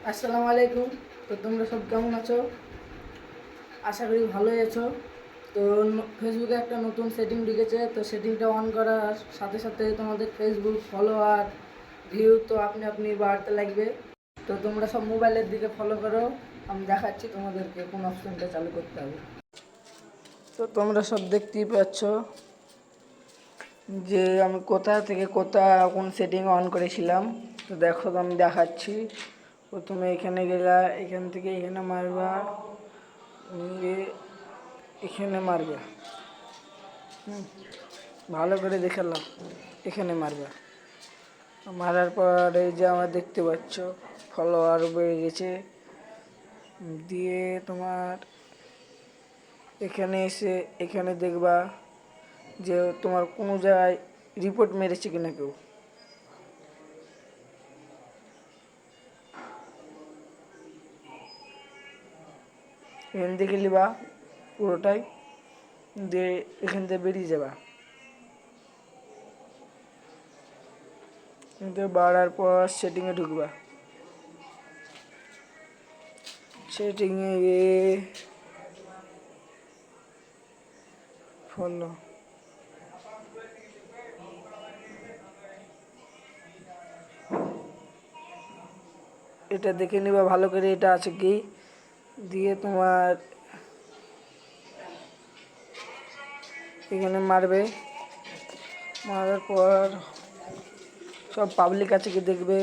আসসালামু আলাইকুম। তো তোমরা সব কেমন আছো? আশা করি ভালোই আছো। তো ফেসবুকে একটা নতুন সেটিং ঢুকেছে, তো সেটিংটা অন করার সাথে সাথে তোমাদের ফেসবুক ফলোয়ার ভিউ তো আপনি আপনি বাড়তে লাগবে। তো তোমরা সব মোবাইলের দিকে ফলো করো, আমি দেখাচ্ছি তোমাদেরকে কোন অপশনটা চালু করতে হবে। তো তোমরা সব দেখতেই পাচ্ছ যে আমি কোথা থেকে কোন সেটিং অন করেছিলাম। তো দেখো, তো আমি দেখাচ্ছি। প্রথমে এখানে গেলা, এখান থেকে এখানে মারবা, নিয়ে এখানে মারবা। ভালো করে দেখালাম, এখানে মারবা। মারার পর এই যে আমার দেখতে পাচ্ছ ফলোয়ার বেড়ে গেছে। দিয়ে তোমার এখানে এসে এখানে দেখবা যে তোমার কোনো জায়গায় রিপোর্ট মেরেছে কিনা কেউ। এখান থেকে নিবা পুরোটাই, দিয়ে এখান থেকে বেরিয়ে যাবা। কিন্তু বাড়ার পর সেটিংয়ে ঢুকবা। সেটিংয়ে গিয়ে ফলো, এটা দেখে নিবা ভালো করে এটা আছে কি। দিয়ে তোমার এখানে মারবে, মারার পর সব পাবলিক আছে কি দেখবে।